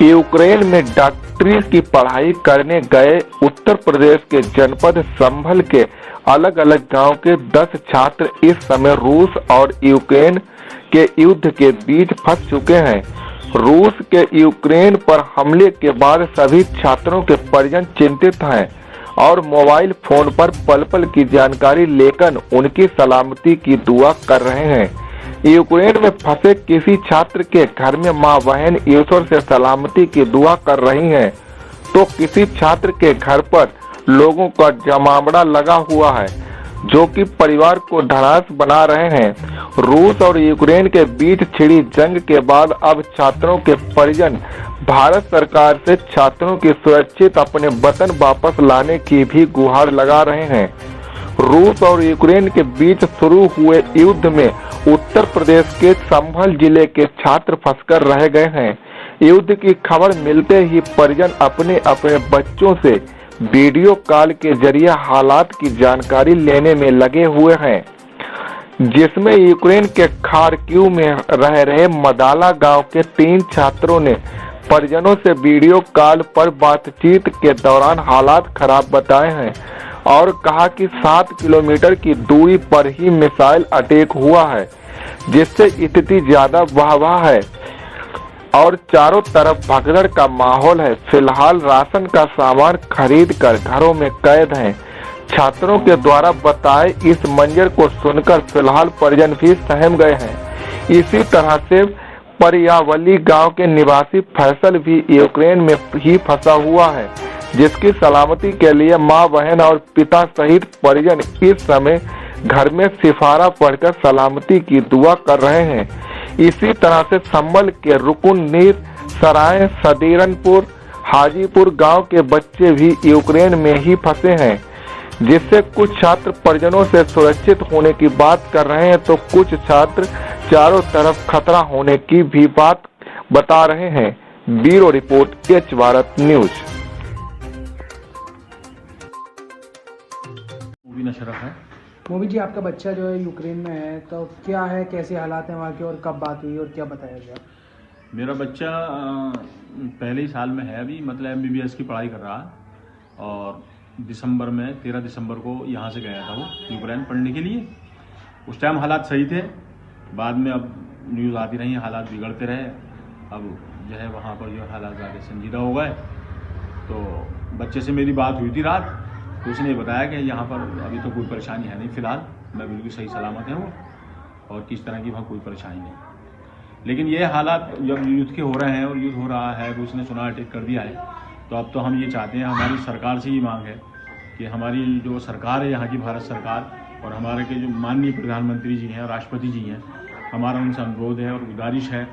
Ukraine में डॉक्टरी की पढ़ाई करने गए उत्तर प्रदेश के जनपद संभल के अलग अलग गांव के 10 छात्र इस समय रूस और यूक्रेन के युद्ध के बीच फंस चुके हैं। रूस के यूक्रेन पर हमले के बाद सभी छात्रों के परिजन चिंतित हैं और मोबाइल फोन पर पल पल की जानकारी लेकर उनकी सलामती की दुआ कर रहे हैं। यूक्रेन में फंसे किसी छात्र के घर में मां बहन ईश्वर से सलामती की दुआ कर रही हैं, तो किसी छात्र के घर पर लोगों का जमावड़ा लगा हुआ है जो कि परिवार को धराश बना रहे हैं। रूस और यूक्रेन के बीच छिड़ी जंग के बाद अब छात्रों के परिजन भारत सरकार से छात्रों की सुरक्षित अपने वतन वापस लाने की भी गुहार लगा रहे हैं। रूस और यूक्रेन के बीच शुरू हुए युद्ध में उत्तर प्रदेश के संभल जिले के छात्र फंसकर रह गए हैं। युद्ध की खबर मिलते ही परिजन अपने अपने बच्चों से वीडियो कॉल के जरिए हालात की जानकारी लेने में लगे हुए हैं, जिसमें यूक्रेन के खार्किव में रह रहे मदाला गांव के 3 छात्रों ने परिजनों से वीडियो कॉल पर बातचीत के दौरान हालात खराब बताए हैं और कहा कि 7 किलोमीटर की दूरी पर ही मिसाइल अटैक हुआ है, जिससे स्थिति ज्यादा वाहवाह है और चारों तरफ भगदड़ का माहौल है। फिलहाल राशन का सामान खरीद कर घरों में कैद हैं। छात्रों के द्वारा बताए इस मंजर को सुनकर फिलहाल परिजन भी सहम गए हैं। इसी तरह से परियावली गांव के निवासी फैसल भी यूक्रेन में ही फंसा हुआ है, जिसकी सलामती के लिए मां बहन और पिता सहित परिजन इस समय घर में सिफारा पढ़कर सलामती की दुआ कर रहे हैं। इसी तरह से संभल के रुकुननीर सराय सदीरनपुर हाजीपुर गांव के बच्चे भी यूक्रेन में ही फंसे हैं, जिससे कुछ छात्र परिजनों से सुरक्षित होने की बात कर रहे हैं, तो कुछ छात्र चारों तरफ खतरा होने की भी बात बता रहे हैं। Bureau report H Bharat news. Ashraf है। मोबी जी, आपका बच्चा जो है यूक्रेन में है, तो क्या है, कैसे हालात हैं वहाँ के और कब बात हुई और क्या बताया गया? मेरा बच्चा पहले ही साल में है अभी, मतलब MBBS की पढ़ाई कर रहा है और दिसंबर में 13 दिसंबर को यहाँ से गया था वो यूक्रेन पढ़ने के लिए। उस टाइम हालात सही थे, बाद में अब न्यूज़ आती रही, हालात बिगड़ते रहे। अब जो है वहाँ पर जो हालात ज़्यादा संजीदा हो गए, तो बच्चे से मेरी बात हुई थी रात, तो उसने बताया कि यहाँ पर अभी तो कोई परेशानी है नहीं, फिलहाल मैं बिल्कुल सही सलामत है वो, और किस तरह की वहाँ कोई परेशानी नहीं। लेकिन ये हालात जब युद्ध के हो रहे हैं और युद्ध हो रहा है, रूस ने सुना अटैक कर दिया है, तो अब तो हम ये चाहते हैं, हमारी सरकार से ये मांग है कि हमारी जो सरकार है यहाँ की भारत सरकार और हमारे के जो माननीय प्रधानमंत्री जी हैं, राष्ट्रपति जी हैं, हमारा उनसे अनुरोध है और गुजारिश है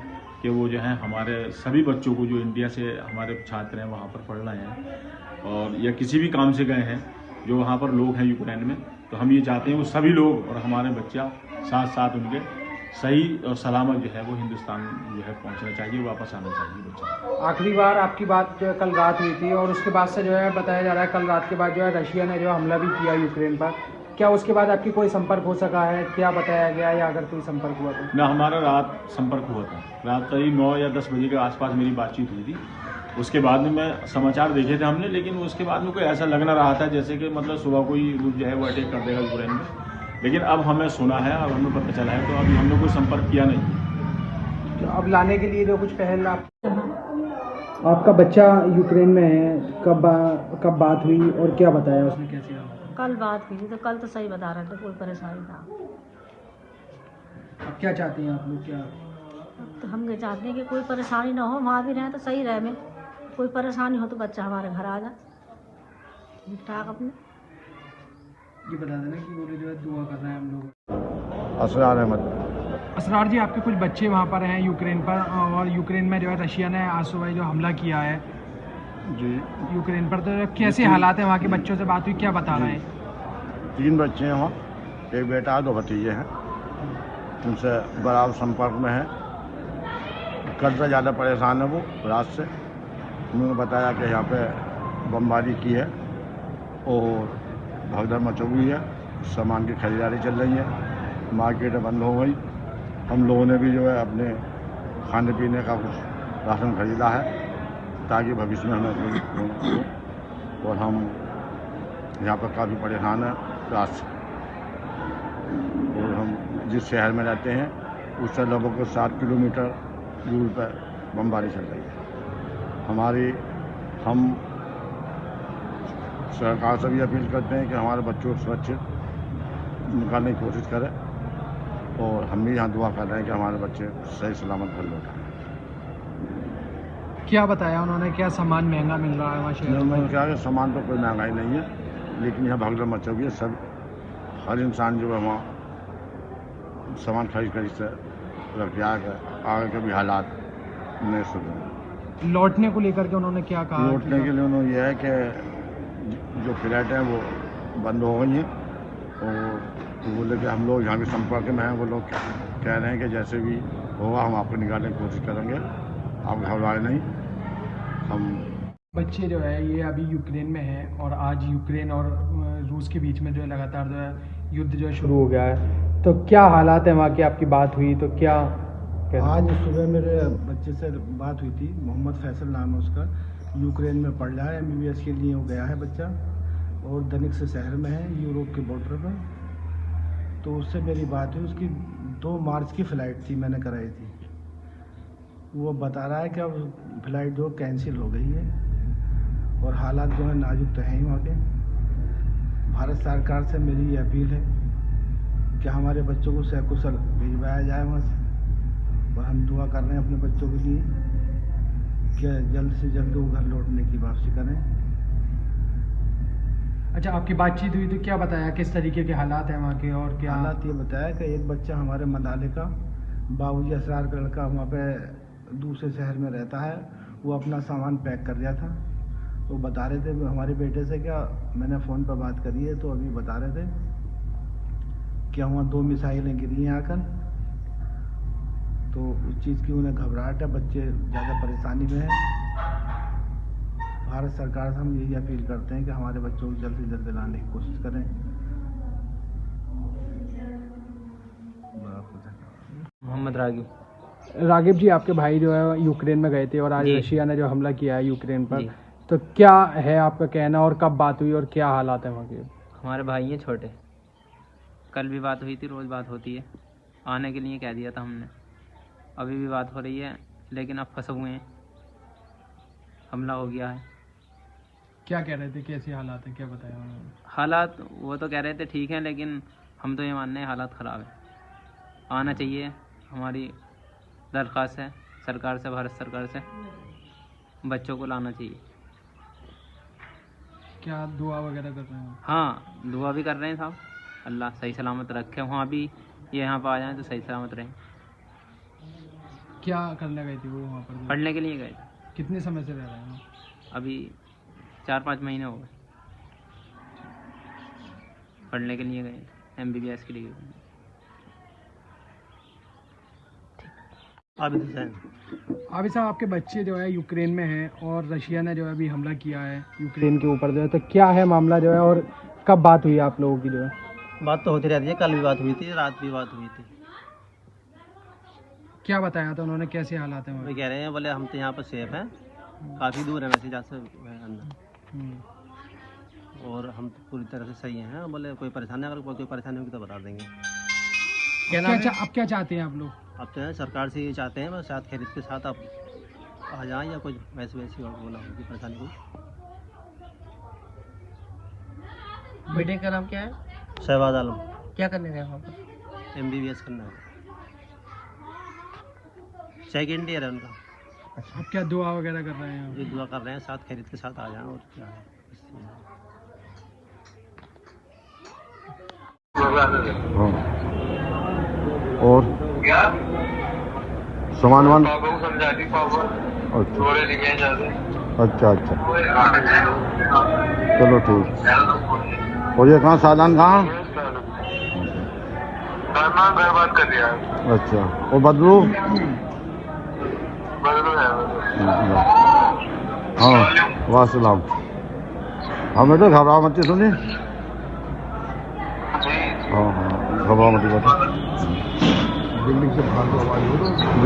कि वो जो है हमारे सभी बच्चों को जो इंडिया से हमारे छात्र हैं वहाँ पर पढ़ रहे हैं और या किसी भी काम से गए हैं, जो वहाँ पर लोग हैं यूक्रेन में, तो हम ये चाहते हैं वो सभी लोग और हमारे बच्चा साथ साथ उनके सही और सलामत जो है वो हिंदुस्तान जो है पहुँचना चाहिए, वापस आना चाहिए बच्चा। आखिरी बार आपकी बात जो है कल रात हुई थी और उसके बाद से जो है बताया जा रहा है कल रात के बाद जो है रशिया ने जो हमला भी किया यूक्रेन पर। क्या उसके बाद आपकी कोई संपर्क हो सका है, क्या बताया गया, या अगर कोई संपर्क हुआ तो? ना, हमारा रात संपर्क हुआ था, रात करीब 9 या 10 बजे के आसपास मेरी बातचीत हुई थी। उसके बाद में मैं समाचार देखे थे हमने, लेकिन उसके बाद में कोई ऐसा लग ना रहा था जैसे कि मतलब सुबह कोई रूस जो है वो अटैक कर देगा यूक्रेन में। लेकिन अब हमें सुना है, अब हमें पता चला है, तो अभी हमने कोई संपर्क किया नहीं। तो अब लाने के लिए जो कुछ पहल आपका बच्चा यूक्रेन में है, कब बात हुई और क्या बताया उसने, कैसे? कल बात हुई थी, तो कल तो सही बता रहा था, कोई परेशानी था। अब क्या चाहते हैं आप लोग? क्या तो हम ये चाहते हैं कि कोई परेशानी ना हो, वहाँ भी रहें तो सही रहे, में कोई परेशानी हो तो बच्चा हमारे घर आ जाए ठीक ठाक अपने। ये बता देना कि वो जो है दुआ कर रहे हैं हम लोग। असरार अहमद। असरार जी, आपके कुछ बच्चे वहाँ पर हैं यूक्रेन पर, और यूक्रेन में जो है रशिया ने आज सुबह जो हमला किया है जी यूक्रेन पर, तो कैसे हालात हैं वहाँ के? बच्चों से बात हुई, क्या बता रहे हैं? 3 बच्चे हैं वहाँ, एक बेटा 2 भतीजे हैं, उनसे बराबर संपर्क में है। कल से ज़्यादा परेशान है वो, रात से। उन्होंने बताया कि यहाँ पे बमबारी की है और भगदड़ मची हुई है, सामान की खरीदारी चल रही है, मार्केटें बंद हो गई। हम लोगों ने भी जो है अपने खाने पीने का कुछ राशन खरीदा है ताकि भविष्य में हमें कोई हो। और हम यहाँ पर काफ़ी परेशान हैं रात से। और हम जिस शहर में रहते हैं उससे लगभग 7 किलोमीटर दूर पर बमबारी चल रही है। हम सरकार से भी अपील करते हैं कि हमारे बच्चों को सुरक्षित निकालने की कोशिश करें, और हम भी यहाँ दुआ कर रहे हैं कि हमारे बच्चे सही सलामत घर लौटें। क्या बताया उन्होंने, क्या सामान महंगा मिल रहा है वहाँ शहर में? मैं क्या है, सामान तो कोई महंगाई नहीं है, लेकिन यहाँ भगदड़ मचा हुई है। सब हर इंसान जो है वहाँ सामान खरीद से रख जाएगा। आगे के भी हालात नहीं सुधरे। लौटने को लेकर के उन्होंने क्या कहा? लौटने के लिए उन्होंने यह है कि जो फ्लैट हैं वो बंद हो गई हैं, और बोले कि हम लोग यहाँ के संपर्क में हैं। वो लोग कह रहे हैं कि जैसे भी होगा हम आपको निकालने की कोशिश करेंगे, आप घबराए नहीं। हम बच्चे जो है ये अभी यूक्रेन में है, और आज यूक्रेन और रूस के बीच में जो है लगातार जो है युद्ध जो है शुरू हो गया है। तो क्या हालात है वहाँ की? आपकी बात हुई तो क्या आज सुबह मेरे बच्चे से बात हुई थी। मोहम्मद फैसल नाम है उसका, यूक्रेन में पढ़ रहा है, MBBS के लिए वो गया है बच्चा, और दनिक से शहर में है, यूरोप के बॉर्डर पर। तो उससे मेरी बात हुई। उसकी 2 मार्च की फ़्लाइट थी, मैंने कराई थी। वो बता रहा है कि अब फ़्लाइट जो कैंसिल हो गई है, और हालात जो है नाजुक तो हैं ही वहाँ के। भारत सरकार से मेरी ये अपील है कि हमारे बच्चों को सकुशल भिजवाया जाए वहाँ से, और हम दुआ कर रहे हैं अपने बच्चों के लिए कि जल्द से जल्द वो घर लौटने की वापसी करें। अच्छा, आपकी बातचीत हुई तो क्या बताया, किस तरीके के हालात हैं वहाँ के? और क्या हालात ये बताया कि एक बच्चा हमारे मदाले का, बाबूजी असरार का लड़का, वहाँ पे दूसरे शहर में रहता है, वो अपना सामान पैक कर दिया था। तो बता रहे थे हमारे बेटे से, क्या मैंने फ़ोन पर बात करी है, तो अभी बता रहे थे कि वहाँ 2 मिसाइलें गिरी हैं आकर। तो उस चीज़ की उन्हें घबराहट है, बच्चे ज़्यादा परेशानी में हैं। भारत सरकार से हम यही अपील करते हैं कि हमारे बच्चों को जल्द से जल्द लाने की कोशिश करें। मोहम्मद रागिब जी, आपके भाई जो है यूक्रेन में गए थे, और आज जी। रशिया ने जो हमला किया है यूक्रेन पर, जी। तो क्या है आपका कहना, और कब बात हुई और क्या हालात है वहाँ के? हमारे भाई हैं छोटे, कल भी बात हुई थी, रोज़ बात होती है। आने के लिए कह दिया था हमने, अभी भी बात हो रही है, लेकिन अब फंसे हुए हैं, हमला हो गया है। क्या कह रहे थे, कैसी हालात है, क्या बताया उन्होंने? हालात वो तो कह रहे थे ठीक हैं, लेकिन हम तो ये मान रहे हैं हालात ख़राब है। आना चाहिए, हमारी दरख्वास्त है सरकार से, भारत सरकार से, बच्चों को लाना चाहिए। क्या दुआ वगैरह कर रहे हैं? हाँ, दुआ भी कर रहे हैं साहब, अल्लाह सही सलामत रखे, वहाँ भी ये यहाँ पर आ जाएँ तो सही सलामत रहें। क्या करने गए थे वो वहाँ पर? पढ़ने के लिए गए थे, कितने समय से रह रहे हैं? अभी 4-5 महीने हो गए, पढ़ने के लिए गए, MBBS के लिए गए। अभी साहब, आपके बच्चे जो है यूक्रेन में हैं, और रशिया ने जो है अभी हमला किया है यूक्रेन के ऊपर जो है, तो क्या है मामला जो है, और कब बात हुई आप लोगों की जो है? बात तो होती रहती है, कल भी बात हुई थी, रात भी बात हुई थी। क्या बताया था उन्होंने, कैसे हालात हैं वो वहाँ? कह रहे हैं, बोले हम तो यहाँ पर सेफ हैं, काफ़ी दूर है वैसे जहाँ से अंदर, और हम तो पूरी तरह से सही हैं। बोले कोई परेशानी, अगर कोई परेशानी होगी तो बता देंगे। अब क्या चाहते हैं आप लोग? अब तो सरकार से ये चाहते हैं, बस साथ खरीद के साथ आप आ जाएँ, या कुछ वैसी और बोला होगी परेशानी कोई। बेटे का नाम क्या है? शहबाज आलम। क्या करने गए वहाँ पर? MBBS करना है, 2nd ईयर है उनका। अब क्या दुआ वगैरह कर रहे हैं? ये दुआ कर रहे हैं, साथ खरीद के साथ आ जाएँ, और क्या है। हाँ। और सामान वान अच्छा अच्छा, चलो ठीक। और ये कहाँ, सालान कहाँ? बर्बाद कर दिया। अच्छा, और बदलू? हाँ, वासलाम। हाँ बेटा, घबरा मत सुनी। हाँ हाँ, घबरा मत। बिल्डिंग से बाहर तो आवाज हो रही है।